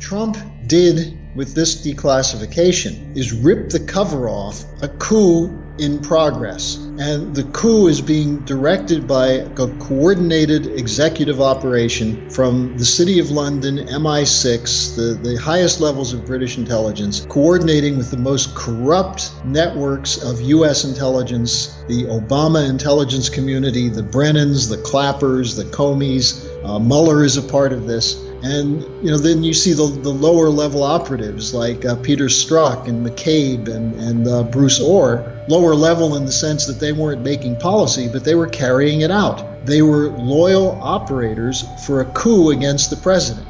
Trump did with this declassification is rip the cover off a coup in progress. And the coup is being directed by a coordinated executive operation from the City of London, MI6, the highest levels of British intelligence, coordinating with the most corrupt networks of U.S. intelligence, the Obama intelligence community, the Brennans, the Clappers, the Comeys. Mueller is a part of this. And then you see the lower level operatives like Peter Strzok and McCabe and Bruce Orr, lower level in the sense that they weren't making policy, but they were carrying it out. They were loyal operators for a coup against the president.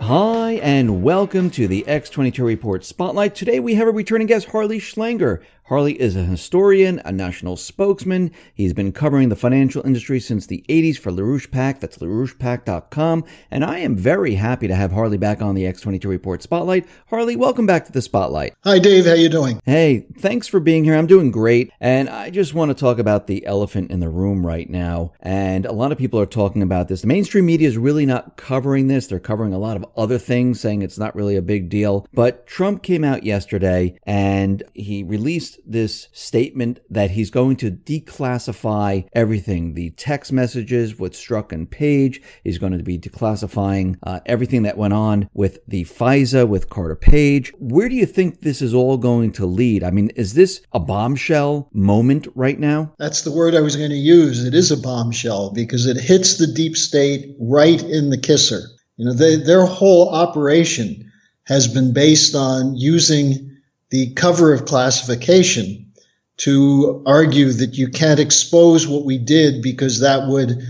Hi, and welcome to the X22 Report Spotlight. Today we have a returning guest, Harley Schlanger. Harley is a historian, a national spokesman. He's been covering the financial industry since the 80s for LaRouche-Pac. That's LaRouchePac.com. And I am very happy to have Harley back on the X22 Report Spotlight. Harley, welcome back to the Spotlight. Hi, Dave. How you doing? Hey, thanks for being here. I'm doing great. And I just want to talk about the elephant in the room right now. And a lot of people are talking about this. The mainstream media is really not covering this. They're covering a lot of other things, saying it's not really a big deal. But Trump came out yesterday and he released this statement that he's going to declassify everything. The text messages with Strzok and Page. He's going to be declassifying everything that went on with the FISA with Carter Page. Where do you think this is all going to lead? I mean, is this a bombshell moment right now? That's the word I was going to use. It is a bombshell because it hits the deep state right in the kisser. Their whole operation has been based on using the cover of classification to argue that you can't expose what we did because that would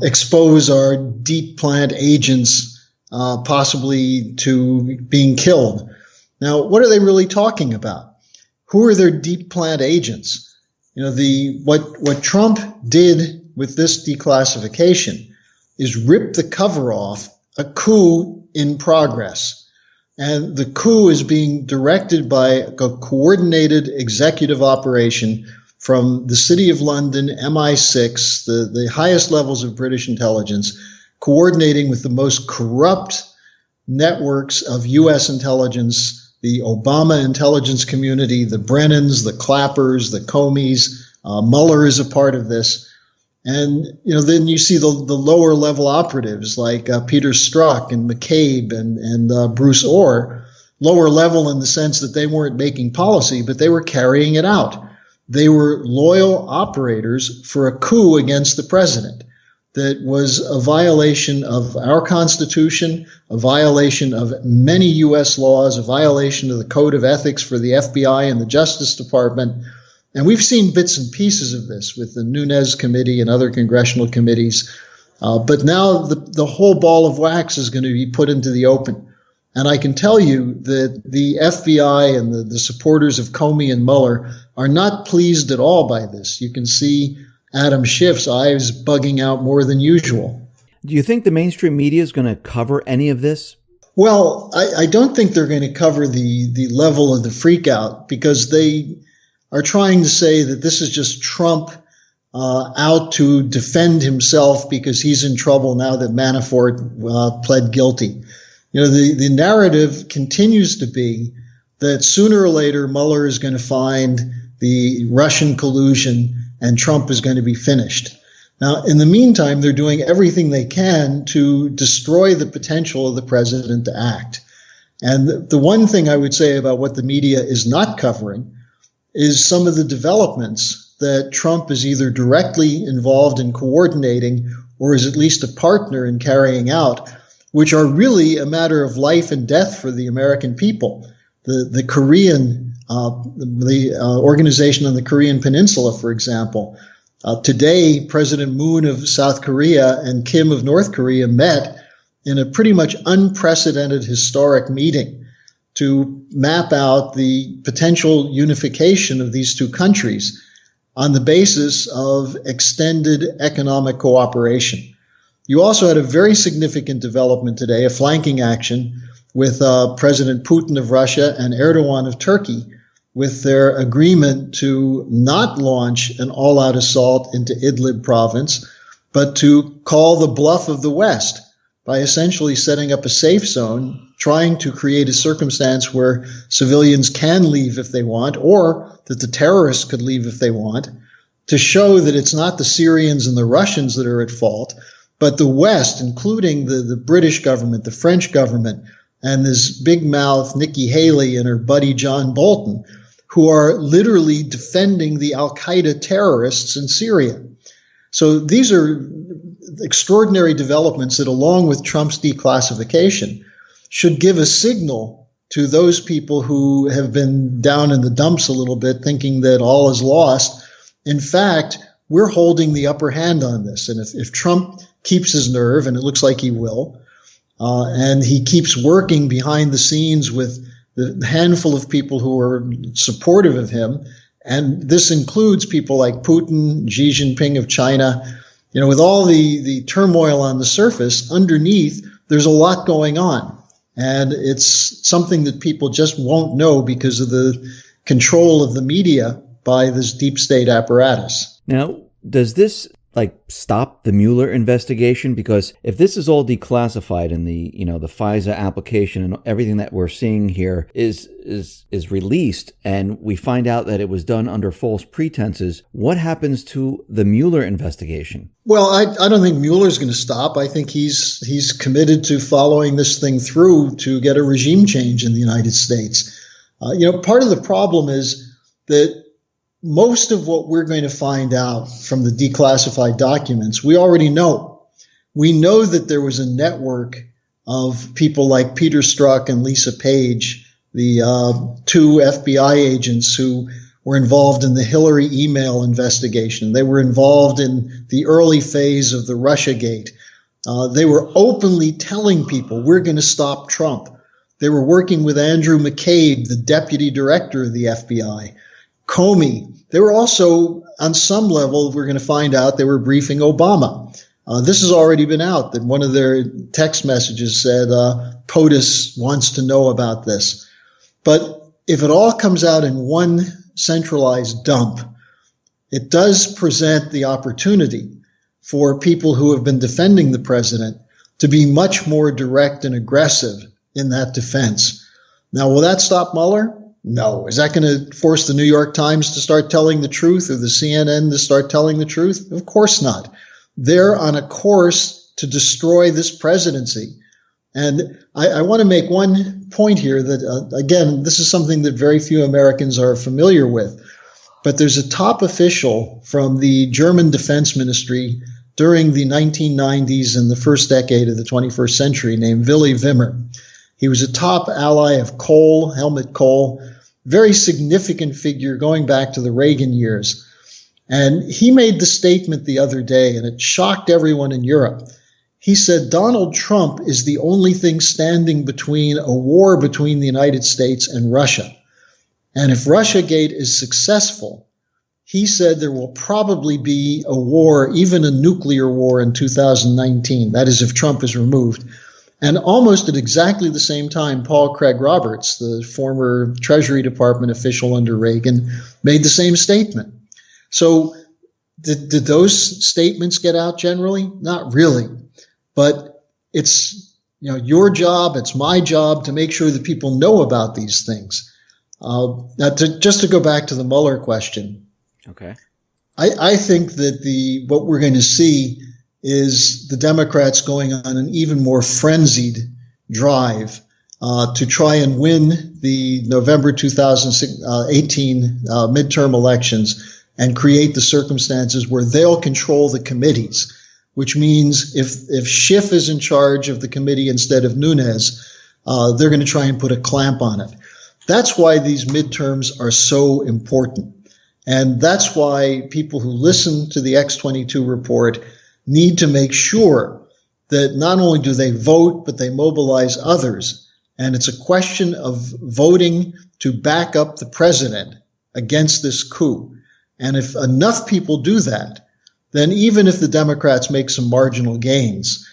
expose our deep plant agents possibly to being killed. Now, what are they really talking about? Who are their deep plant agents? What Trump did with this declassification is rip the cover off a coup in progress. And the coup is being directed by a coordinated executive operation from the City of London, MI6, the highest levels of British intelligence, coordinating with the most corrupt networks of U.S. intelligence, the Obama intelligence community, the Brennans, the Clappers, the Comeys. Mueller is a part of this. And, then you see the lower level operatives like Peter Strzok and McCabe and Bruce Orr, lower level in the sense that they weren't making policy, but they were carrying it out. They were loyal operators for a coup against the president that was a violation of our Constitution, a violation of many U.S. laws, a violation of the Code of Ethics for the FBI and the Justice Department. And we've seen bits and pieces of this with the Nunes Committee and other congressional committees. But now the whole ball of wax is going to be put into the open. And I can tell you that the FBI and the supporters of Comey and Mueller are not pleased at all by this. You can see Adam Schiff's eyes bugging out more than usual. Do you think the mainstream media is going to cover any of this? Well, I don't think they're going to cover the level of the freak out because they are trying to say that this is just Trump out to defend himself because he's in trouble now that Manafort pled guilty. The narrative continues to be that sooner or later Mueller is going to find the Russian collusion and Trump is going to be finished. Now, in the meantime, they're doing everything they can to destroy the potential of the president to act. And the one thing I would say about what the media is not covering is some of the developments that Trump is either directly involved in coordinating or is at least a partner in carrying out, which are really a matter of life and death for the American people. The Korean, organization on the Korean Peninsula, for example. Today, President Moon of South Korea and Kim of North Korea met in a pretty much unprecedented historic meeting to map out the potential unification of these two countries on the basis of extended economic cooperation. You also had a very significant development today, a flanking action with President Putin of Russia and Erdogan of Turkey, with their agreement to not launch an all-out assault into Idlib province, but to call the bluff of the West by essentially setting up a safe zone, trying to create a circumstance where civilians can leave if they want, or that the terrorists could leave if they want, to show that it's not the Syrians and the Russians that are at fault, but the West, including the British government, the French government, and this big mouth Nikki Haley and her buddy John Bolton, who are literally defending the al-Qaeda terrorists in Syria. So these are extraordinary developments that, along with Trump's declassification, should give a signal to those people who have been down in the dumps a little bit, thinking that all is lost. In fact, we're holding the upper hand on this. And if Trump keeps his nerve, and it looks like he will, and he keeps working behind the scenes with the handful of people who are supportive of him, and this includes people like Putin, Xi Jinping of China, with all the turmoil on the surface, underneath, there's a lot going on. And it's something that people just won't know because of the control of the media by this deep state apparatus. Now, does this stop the Mueller investigation? Because if this is all declassified and the FISA application and everything that we're seeing here is released, and we find out that it was done under false pretenses, what happens to the Mueller investigation? Well, I don't think Mueller's going to stop. I think he's committed to following this thing through to get a regime change in the United States. Part of the problem is that most of what we're going to find out from the declassified documents, we already know. We know that there was a network of people like Peter Strzok and Lisa Page, the two FBI agents who were involved in the Hillary email investigation. They were involved in the early phase of the Russiagate. They were openly telling people, we're going to stop Trump. They were working with Andrew McCabe, the deputy director of the FBI. Comey. They were also, on some level, we're going to find out, they were briefing Obama. This has already been out, that one of their text messages said, POTUS wants to know about this. But if it all comes out in one centralized dump, it does present the opportunity for people who have been defending the president to be much more direct and aggressive in that defense. Now, will that stop Mueller? No. Is that going to force the New York Times to start telling the truth, or the CNN to start telling the truth? Of course not. They're on a course to destroy this presidency. And I want to make one point here that, again, this is something that very few Americans are familiar with. But there's a top official from the German Defense Ministry during the 1990s and the first decade of the 21st century named Willy Wimmer. He was a top ally of Kohl, Helmut Kohl, very significant figure going back to the Reagan years. And he made the statement the other day, and it shocked everyone in Europe. He said, Donald Trump is the only thing standing between a war between the United States and Russia. And if Russiagate is successful, he said there will probably be a war, even a nuclear war in 2019. That is, if Trump is removed. And almost at exactly the same time, Paul Craig Roberts, the former Treasury Department official under Reagan, made the same statement. So did those statements get out generally? Not really. But it's your job, it's my job to make sure that people know about these things. Now, just to go back to the Mueller question. Okay. I think that what we're going to see is the Democrats going on an even more frenzied drive to try and win the November 2018 midterm elections and create the circumstances where they'll control the committees, which means if Schiff is in charge of the committee instead of Nunes, they're going to try and put a clamp on it. That's why these midterms are so important. And that's why people who listen to the X22 report need to make sure that not only do they vote, but they mobilize others. And it's a question of voting to back up the president against this coup. And if enough people do that, then even if the Democrats make some marginal gains,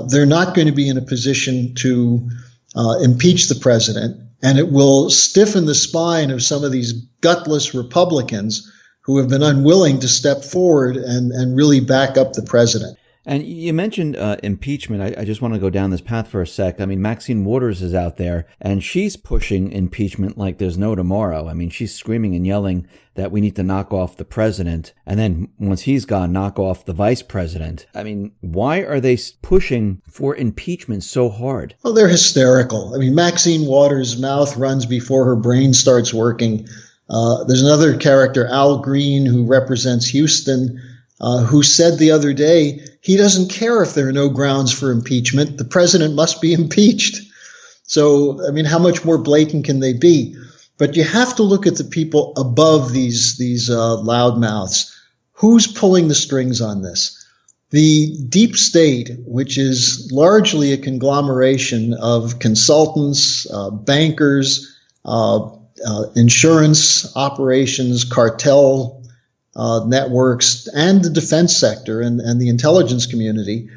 they're not going to be in a position to impeach the president, and it will stiffen the spine of some of these gutless Republicans who have been unwilling to step forward and really back up the president. And you mentioned impeachment. I just want to go down this path for a sec. I mean, Maxine Waters is out there, and she's pushing impeachment like there's no tomorrow. I mean, she's screaming and yelling that we need to knock off the president, and then once he's gone, knock off the vice president. I mean, why are they pushing for impeachment so hard? Well, they're hysterical. I mean, Maxine Waters' mouth runs before her brain starts working. There's another character, Al Green, who represents Houston, who said the other day he doesn't care if there are no grounds for impeachment. The president must be impeached. So, I mean, how much more blatant can they be? But you have to look at the people above these loudmouths. Who's pulling the strings on this? The deep state, which is largely a conglomeration of consultants, bankers, insurance operations, cartel networks, and the defense sector and the intelligence community,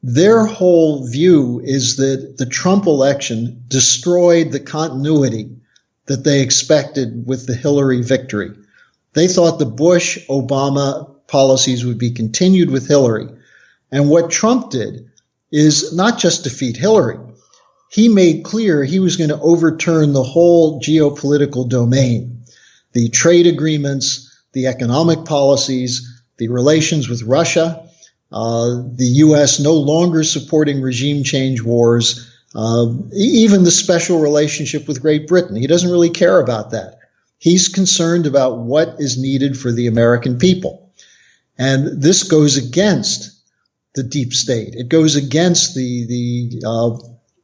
their whole view is that the Trump election destroyed the continuity that they expected with the Hillary victory. They thought the Bush-Obama policies would be continued with Hillary. And what Trump did is not just defeat Hillary. He made clear he was going to overturn the whole geopolitical domain, the trade agreements, the economic policies, the relations with Russia, the U.S. no longer supporting regime change wars, even the special relationship with Great Britain. He doesn't really care about that. He's concerned about what is needed for the American people. And this goes against the deep state. It goes against the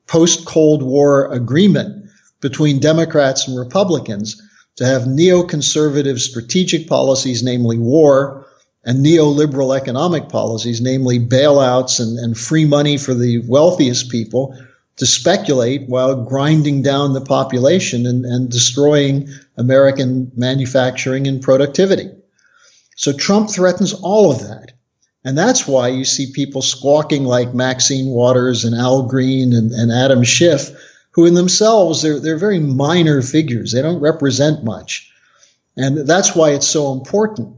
post-Cold War agreement between Democrats and Republicans to have neoconservative strategic policies, namely war, and neoliberal economic policies, namely bailouts and free money for the wealthiest people to speculate while grinding down the population and destroying American manufacturing and productivity. So Trump threatens all of that. And that's why you see people squawking like Maxine Waters and Al Green and Adam Schiff, who in themselves, they're very minor figures. They don't represent much. And that's why it's so important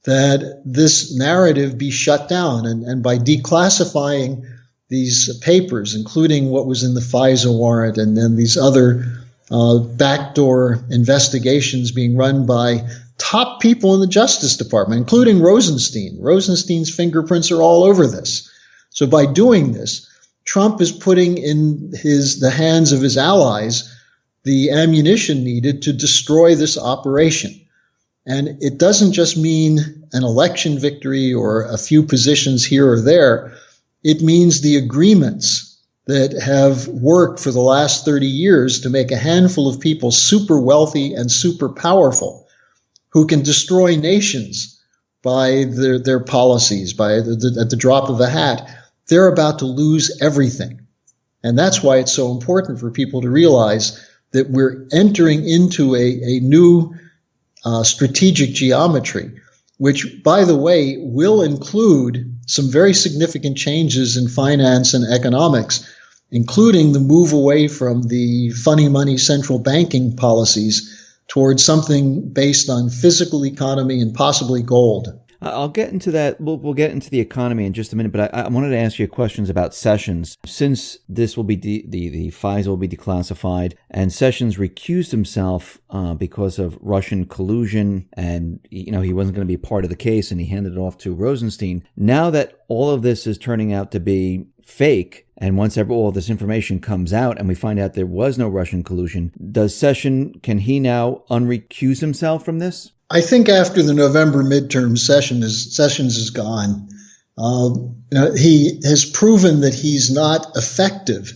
that this narrative be shut down. And by declassifying these papers, including what was in the FISA warrant and then these other backdoor investigations being run by top people in the Justice Department, including Rosenstein. Rosenstein's fingerprints are all over this. So by doing this, Trump is putting in the hands of his allies the ammunition needed to destroy this operation. And it doesn't just mean an election victory or a few positions here or there. It means the agreements that have worked for the last 30 years to make a handful of people super wealthy and super powerful who can destroy nations by their policies, at the drop of a hat. They're about to lose everything. And that's why it's so important for people to realize that we're entering into a new strategic geometry, which, by the way, will include some very significant changes in finance and economics, including the move away from the funny money central banking policies towards something based on physical economy and possibly gold. I'll get into that. We'll get into the economy in just a minute, but I wanted to ask you questions about Sessions. Since this will be the FISA will be declassified, and Sessions recused himself because of Russian collusion, and he wasn't going to be part of the case, and he handed it off to Rosenstein. Now that all of this is turning out to be fake, and once all of this information comes out and we find out there was no Russian collusion, can he now unrecuse himself from this? I think after the November midterm Sessions is gone. He has proven that he's not effective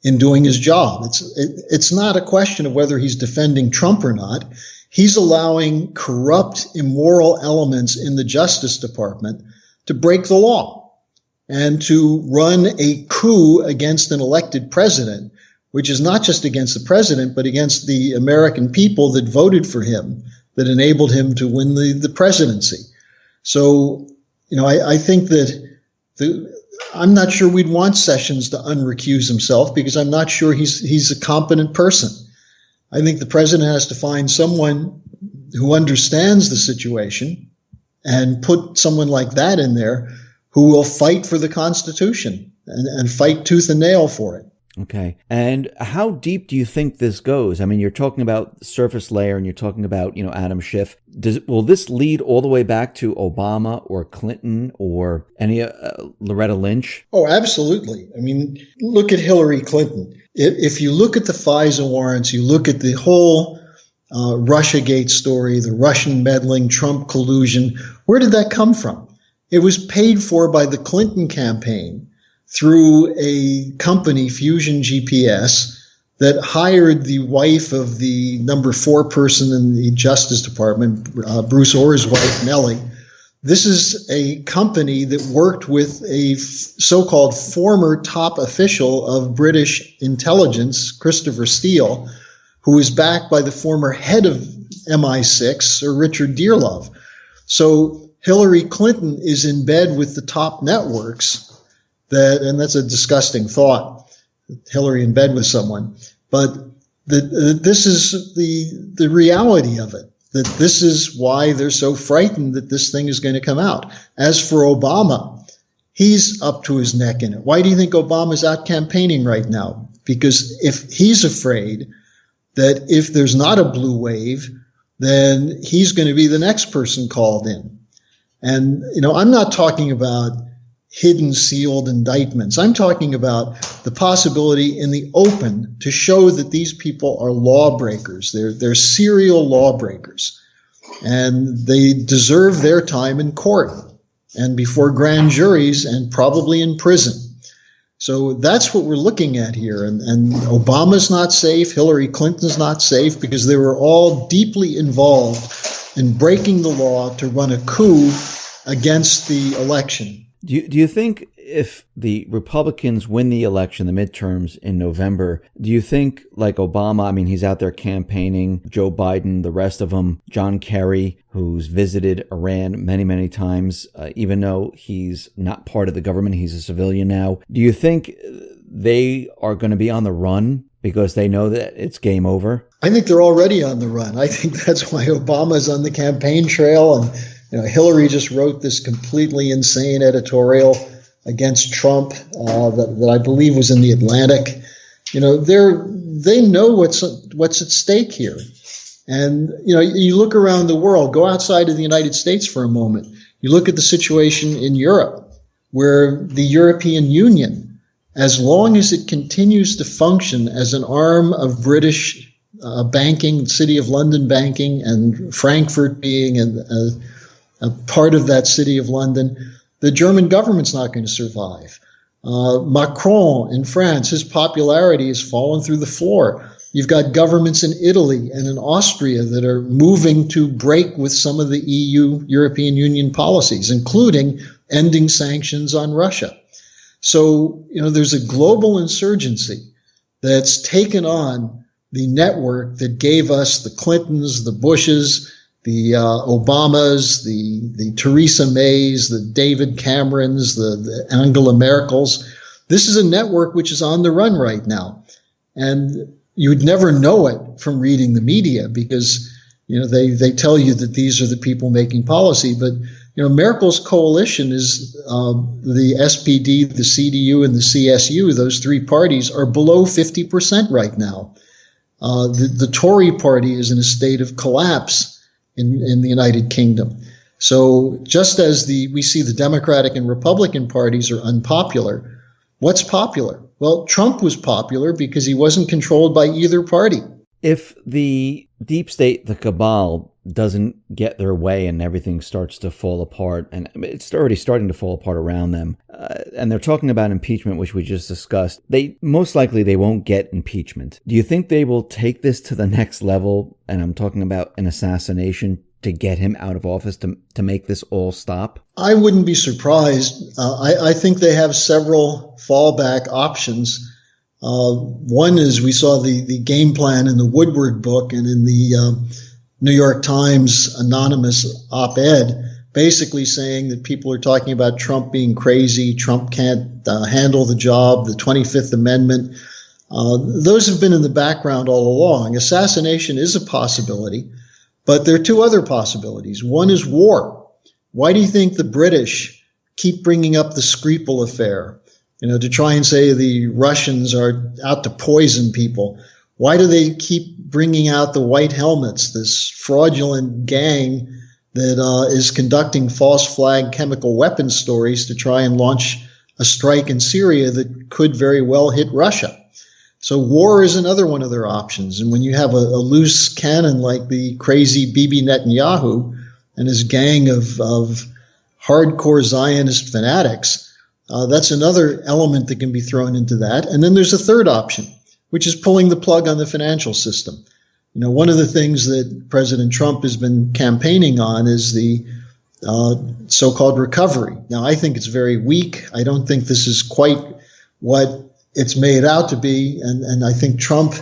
in doing his job. It's not a question of whether he's defending Trump or not. He's allowing corrupt, immoral elements in the Justice Department to break the law and to run a coup against an elected president, which is not just against the president, but against the American people that voted for him, that enabled him to win the presidency. So, I think that I'm not sure we'd want Sessions to unrecuse himself because I'm not sure he's a competent person. I think the president has to find someone who understands the situation and put someone like that in there who will fight for the Constitution and fight tooth and nail for it. Okay. And how deep do you think this goes? I mean, you're talking about the surface layer and you're talking about, Adam Schiff. Will this lead all the way back to Obama or Clinton or any Loretta Lynch? Oh, absolutely. I mean, look at Hillary Clinton. If you look at the FISA warrants, you look at the whole Russiagate story, the Russian meddling, Trump collusion, where did that come from? It was paid for by the Clinton campaign through a company, Fusion GPS, that hired the wife of the number 4 person in the Justice Department, Bruce Orr's wife, Nellie. This is a company that worked with a so-called former top official of British intelligence, Christopher Steele, who was backed by the former head of MI6, Sir Richard Dearlove. So Hillary Clinton is in bed with the top networks. And that's a disgusting thought, Hillary in bed with someone. But this is the reality of it, that this is why they're so frightened that this thing is going to come out. As for Obama, he's up to his neck in it. Why do you think Obama's out campaigning right now? Because if he's afraid that if there's not a blue wave, then he's going to be the next person called in. And, I'm not talking about hidden sealed indictments. I'm talking about the possibility in the open to show that these people are lawbreakers. They're serial lawbreakers, and they deserve their time in court and before grand juries and probably in prison. So that's what we're looking at here. And Obama's not safe. Hillary Clinton's not safe because they were all deeply involved in breaking the law to run a coup against the election. Do you think if the Republicans win the election, the midterms in November, do you think like Obama, I mean, he's out there campaigning, Joe Biden, the rest of them, John Kerry, who's visited Iran many, many times, even though he's not part of the government, he's a civilian now. Do you think they are going to be on the run because they know that it's game over? I think they're already on the run. I think that's why Obama's on the campaign trail, and Hillary just wrote this completely insane editorial against Trump that I believe was in the Atlantic. They know what's at stake here. And, you look around the world, go outside of the United States for a moment. You look at the situation in Europe, where the European Union, as long as it continues to function as an arm of British banking, City of London banking, and Frankfurt being a part of that City of London, the German government's not going to survive. Macron in France, his popularity has fallen through the floor. You've got governments in Italy and in Austria that are moving to break with some of the European Union policies, including ending sanctions on Russia. So, there's a global insurgency that's taken on the network that gave us the Clintons, the Bushes, the Obamas, the Theresa Mays, the David Camerons, the Angela Merkels. This is a network which is on the run right now. And you'd never know it from reading the media because, they tell you that these are the people making policy. But, Merkel's coalition is the SPD, the CDU, and the CSU. Those three parties are below 50% right now. The Tory party is in a state of collapse in the United Kingdom. So just as we see the Democratic and Republican parties are unpopular, what's popular? Well, Trump was popular because he wasn't controlled by either party. If the deep state, the cabal, doesn't get their way and everything starts to fall apart, and it's already starting to fall apart around them, and they're talking about impeachment, which we just discussed, they most likely they won't get impeachment. Do you think they will take this to the next level, and I'm talking about an assassination, to get him out of office, to make this all stop? I wouldn't be surprised. I think they have several fallback options. One is we saw the game plan in the Woodward book and in the New York Times anonymous op-ed basically saying that people are talking about Trump being crazy, Trump can't handle the job, the 25th Amendment. Those have been in the background all along. Assassination is a possibility, but there are two other possibilities. One is war. Why do you think the British keep bringing up the Skripal affair, to try and say the Russians are out to poison people? Why do they keep bringing out the white helmets, this fraudulent gang that is conducting false flag chemical weapons stories to try and launch a strike in Syria that could very well hit Russia? So war is another one of their options. And when you have a loose cannon like the crazy Bibi Netanyahu and his gang of hardcore Zionist fanatics, that's another element that can be thrown into that. And then there's a third option, which is pulling the plug on the financial system. One of the things that President Trump has been campaigning on is the so-called recovery. Now, I think it's very weak. I don't think this is quite what it's made out to be. And I think Trump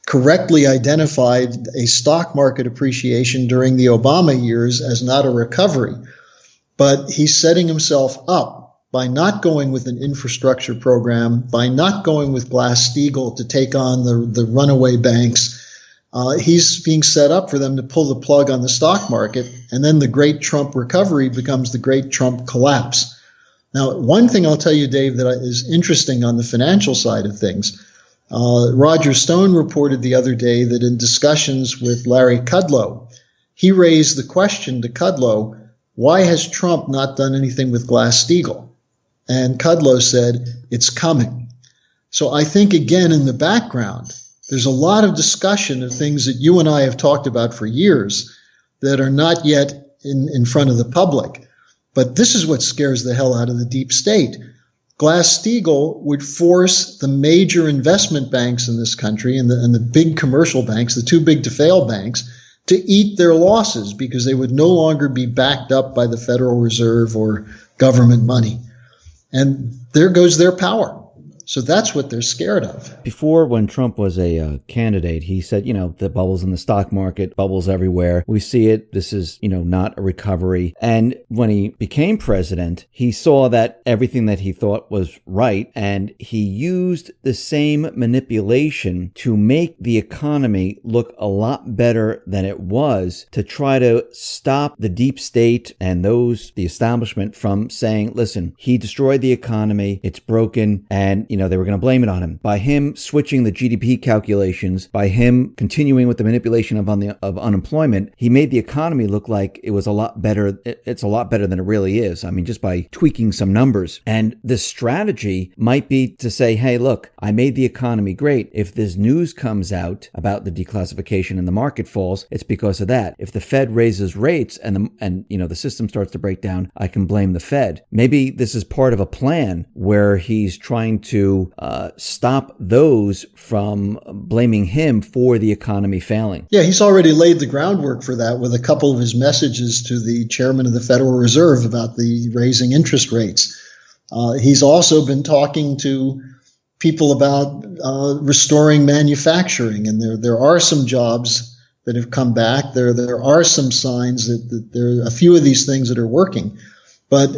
correctly identified a stock market appreciation during the Obama years as not a recovery. But he's setting himself up by not going with an infrastructure program, by not going with Glass-Steagall to take on the runaway banks. He's being set up for them to pull the plug on the stock market, and then the great Trump recovery becomes the great Trump collapse. Now, one thing I'll tell you, Dave, that is interesting on the financial side of things, Roger Stone reported the other day that in discussions with Larry Kudlow, he raised the question to Kudlow, why has Trump not done anything with Glass-Steagall? And Kudlow said, it's coming. So I think, again, in the background, there's a lot of discussion of things that you and I have talked about for years that are not yet in front of the public. But this is what scares the hell out of the deep state. Glass-Steagall would force the major investment banks in this country and the big commercial banks, the too big to fail banks, to eat their losses because they would no longer be backed up by the Federal Reserve or government money. And there goes their power. So that's what they're scared of. Before, when Trump was a candidate, he said, the bubbles in the stock market, bubbles everywhere. We see it. This is, not a recovery. And when he became president, he saw that everything that he thought was right. And he used the same manipulation to make the economy look a lot better than it was, to try to stop the deep state and the establishment from saying, listen, he destroyed the economy. It's broken. And, they were going to blame it on him. By him switching the GDP calculations, by him continuing with the manipulation of unemployment, he made the economy look like it was a lot better. It's a lot better than it really is. I mean, just by tweaking some numbers. And this strategy might be to say, hey, look, I made the economy great. If this news comes out about the declassification and the market falls, it's because of that. If the Fed raises rates and the system starts to break down, I can blame the Fed. Maybe this is part of a plan where he's trying to stop those from blaming him for the economy failing. Yeah, he's already laid the groundwork for that with a couple of his messages to the chairman of the Federal Reserve about the raising interest rates. He's also been talking to people about restoring manufacturing, and there are some jobs that have come back. There are some signs that there are a few of these things that are working. But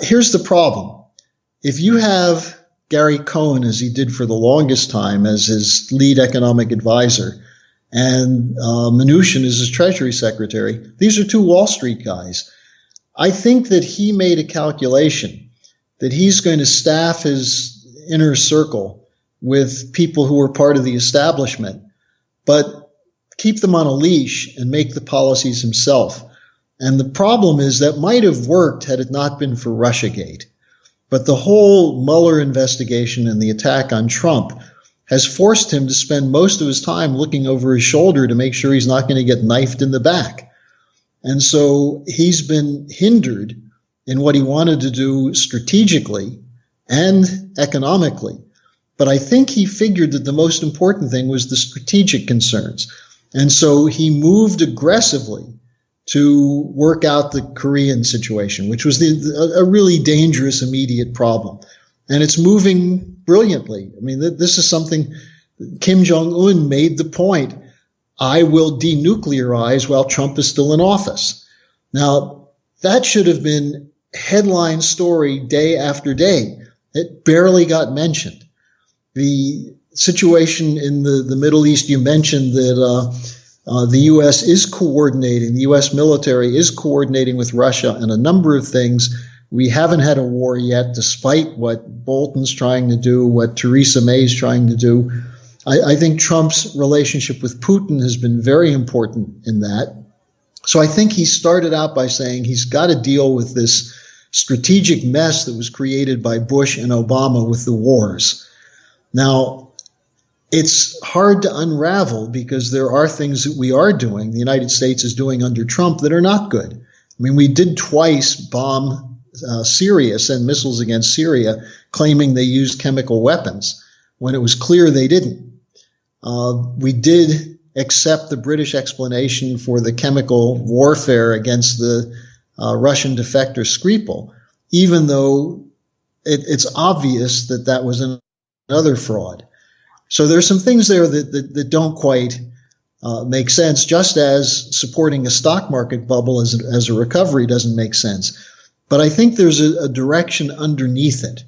here's the problem. If you have Gary Cohn, as he did for the longest time, as his lead economic advisor, and Mnuchin as his Treasury Secretary, these are two Wall Street guys. I think that he made a calculation that he's going to staff his inner circle with people who are part of the establishment, but keep them on a leash and make the policies himself. And the problem is that might have worked had it not been for Russiagate. But the whole Mueller investigation and the attack on Trump has forced him to spend most of his time looking over his shoulder to make sure he's not going to get knifed in the back. And so he's been hindered in what he wanted to do strategically and economically. But I think he figured that the most important thing was the strategic concerns. And so he moved aggressively to work out the Korean situation, which was a really dangerous immediate problem. And it's moving brilliantly. I mean, this is something Kim Jong-un made the point, I will denuclearize while Trump is still in office. Now, That should have been headline story day after day. It barely got mentioned. The situation in the Middle East, you mentioned that the U.S. is coordinating, the U.S. military is coordinating with Russia on a number of things. We haven't had a war yet, despite what Bolton's trying to do, what Theresa May's trying to do. I think Trump's relationship with Putin has been very important in that. So I think he started out by saying he's got to deal with this strategic mess that was created by Bush and Obama with the wars. Now, it's hard to unravel because there are things that we are doing, the United States is doing under Trump, that are not good. I mean, we did twice bomb Syria, send missiles against Syria, claiming they used chemical weapons when it was clear they didn't. We did accept the British explanation for the chemical warfare against the Russian defector Skripal, even though it's obvious that that was another fraud. So there's some things there that don't quite make sense, just as supporting a stock market bubble as a recovery doesn't make sense. But I think there's a direction underneath it.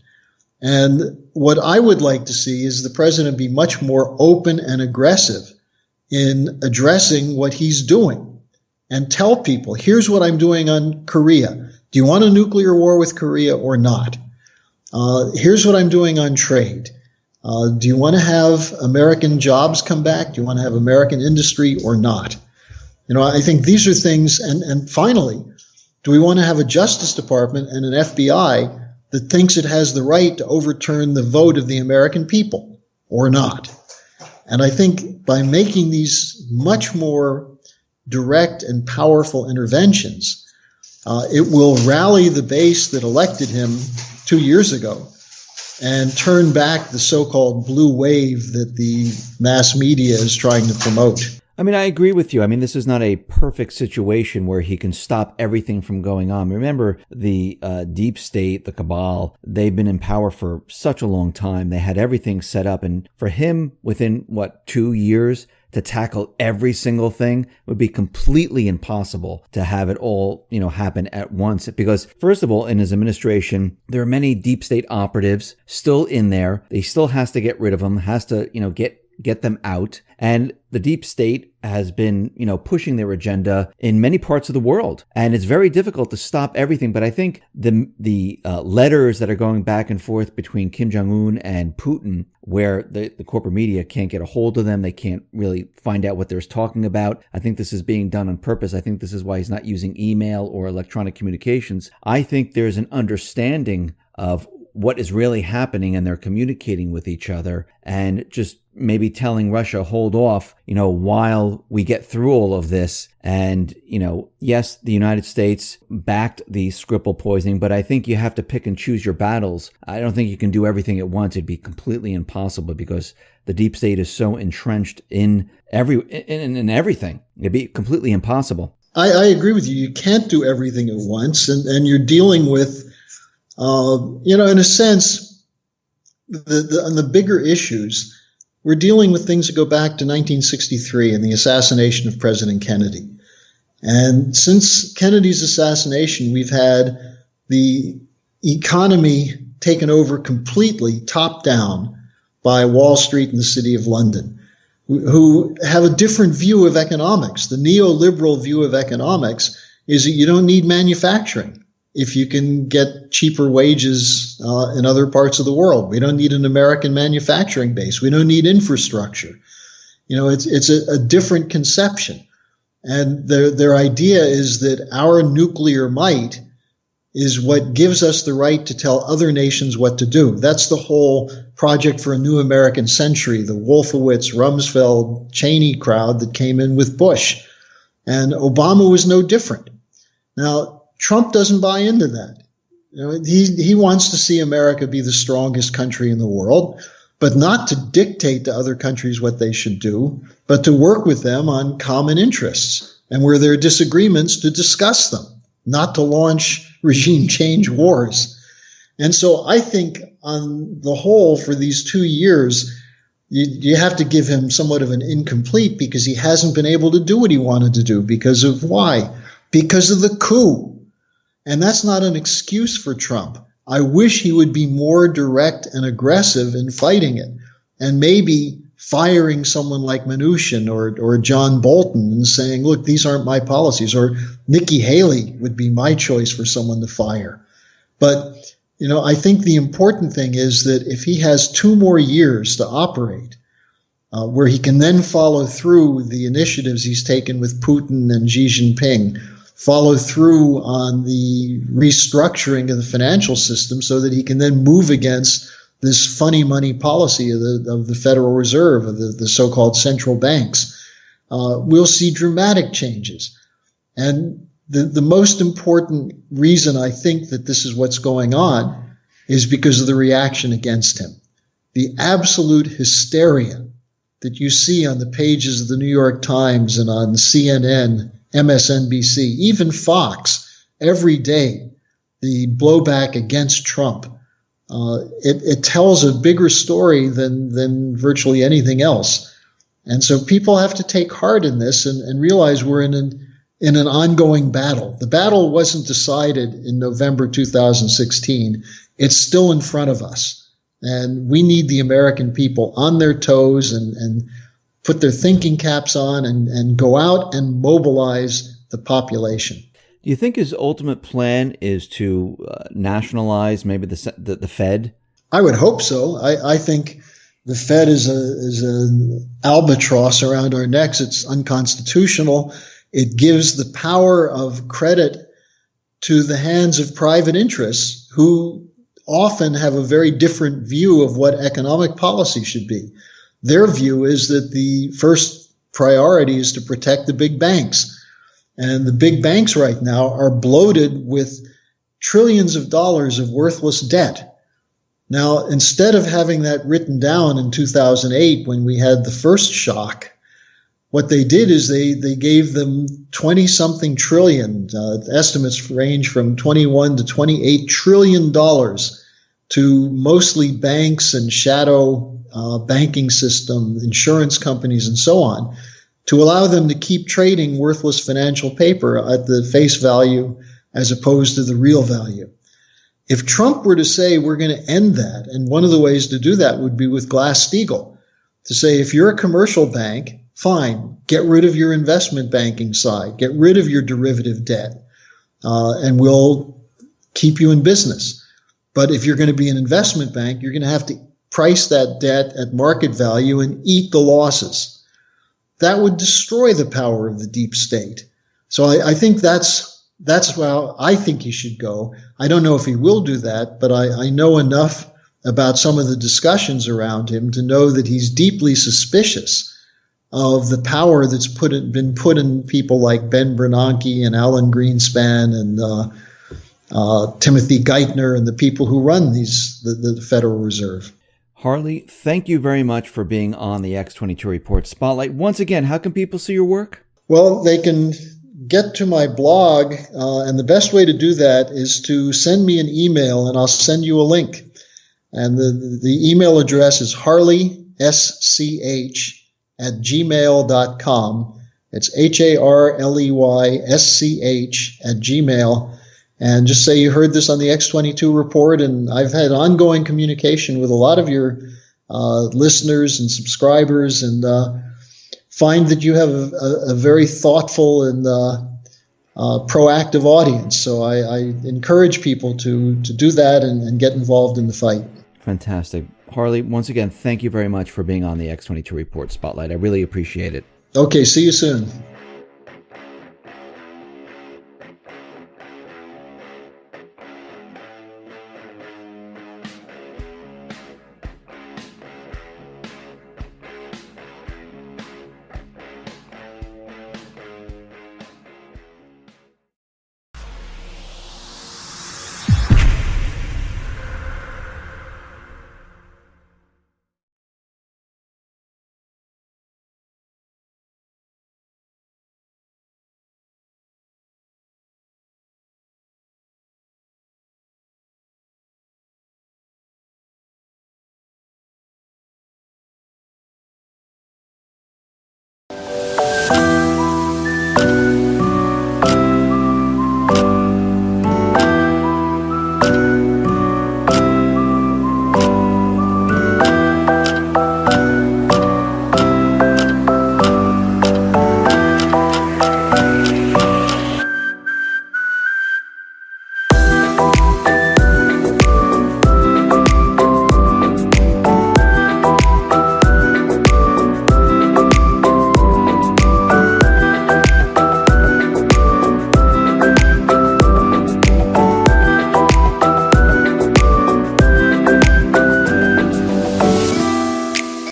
And what I would like to see is the president be much more open and aggressive in addressing what he's doing and tell people, here's what I'm doing on Korea. Do you want a nuclear war with Korea or not? Here's what I'm doing on trade. Do you want to have American jobs come back? Do you want to have American industry or not? You know, I think these are things. And finally, do we want to have a Justice Department and an FBI that thinks it has the right to overturn the vote of the American people or not? And I think by making these much more direct and powerful interventions, it will rally the base that elected him 2 years ago and turn back the so-called blue wave that the mass media is trying to promote. I mean, I agree with you. I mean, this is not a perfect situation where he can stop everything from going on. Remember, the deep state, the cabal, they've been in power for such a long time. They had everything set up. And for him, within, 2 years, to tackle every single thing would be completely impossible to have it all, happen at once. Because first of all, in his administration, there are many deep state operatives still in there. He still has to get rid of them, has to, get them out. And the deep state has been, pushing their agenda in many parts of the world. And it's very difficult to stop everything. But I think the letters that are going back and forth between Kim Jong-un and Putin, where the corporate media can't get a hold of them, they can't really find out what they're talking about. I think this is being done on purpose. I think this is why he's not using email or electronic communications. I think there's an understanding of what is really happening, and they're communicating with each other and just maybe telling Russia, hold off, while we get through all of this. And, yes, the United States backed the Skripal poisoning, but I think you have to pick and choose your battles. I don't think you can do everything at once. It'd be completely impossible because the deep state is so entrenched in everything. It'd be completely impossible. I agree with you. You can't do everything at once. And you're dealing with, in a sense, on the bigger issues, we're dealing with things that go back to 1963 and the assassination of President Kennedy. And since Kennedy's assassination, we've had the economy taken over completely top down by Wall Street and the City of London, who have a different view of economics. The neoliberal view of economics is that you don't need manufacturing if you can get cheaper wages in other parts of the world. We don't need an American manufacturing base. We don't need infrastructure. It's a different conception. And their idea is that our nuclear might is what gives us the right to tell other nations what to do. That's the whole Project for a New American Century, the Wolfowitz, Rumsfeld, Cheney crowd that came in with Bush. And Obama was no different. Now, Trump doesn't buy into that. He wants to see America be the strongest country in the world, but not to dictate to other countries what they should do, but to work with them on common interests, and where there are disagreements, to discuss them, not to launch regime change wars. And so I think on the whole, for these 2 years, you have to give him somewhat of an incomplete, because he hasn't been able to do what he wanted to do. Because of why? Because of the coup. And that's not an excuse for Trump. I wish he would be more direct and aggressive in fighting it, and maybe firing someone like Mnuchin or John Bolton and saying, look, these aren't my policies, or Nikki Haley would be my choice for someone to fire. But, I think the important thing is that if he has 2 more years to operate, where he can then follow through the initiatives he's taken with Putin and Xi Jinping, follow through on the restructuring of the financial system so that he can then move against this funny money policy of the Federal Reserve, of the so-called central banks, we'll see dramatic changes. And the most important reason I think that this is what's going on is because of the reaction against him. The absolute hysteria that you see on the pages of the New York Times and on CNN, MSNBC, even Fox, every day, the blowback against Trump. It tells a bigger story than virtually anything else. And so people have to take heart in this and realize we're in an ongoing battle. The battle wasn't decided in November 2016. It's still in front of us. And we need the American people on their toes and put their thinking caps on and go out and mobilize the population. Do you think his ultimate plan is to nationalize maybe the Fed? I would hope so. I think the Fed is an albatross around our necks. It's unconstitutional. It gives the power of credit to the hands of private interests who often have a very different view of what economic policy should be. Their view is that the first priority is to protect the big banks. And the big banks right now are bloated with trillions of dollars of worthless debt. Now, instead of having that written down in 2008 when we had the first shock, what they did is they gave them 20-something trillion, estimates range from 21 to 28 trillion dollars to mostly banks and shadow banking system, insurance companies, and so on, to allow them to keep trading worthless financial paper at the face value as opposed to the real value. If Trump were to say we're going to end that, and one of the ways to do that would be with Glass-Steagall, to say if you're a commercial bank, fine, get rid of your investment banking side, get rid of your derivative debt, and we'll keep you in business. But if you're going to be an investment bank, you're going to have to price that debt at market value and eat the losses. That would destroy the power of the deep state. So I think that's how I think he should go. I don't know if he will do that, but I know enough about some of the discussions around him to know that he's deeply suspicious of the power that's been put in people like Ben Bernanke and Alan Greenspan and Timothy Geithner and the people who run the Federal Reserve. Harley, thank you very much for being on the X22 Report Spotlight. Once again, how can people see your work? Well, they can get to my blog, and the best way to do that is to send me an email, and I'll send you a link. And the email address is harleysch@gmail.com. It's harleysch@gmail. And just say you heard this on the X22 Report, and I've had ongoing communication with a lot of your listeners and subscribers, and find that you have a very thoughtful and proactive audience. So I encourage people to do that and get involved in the fight. Fantastic. Harley, once again, thank you very much for being on the X22 Report Spotlight. I really appreciate it. Okay, see you soon.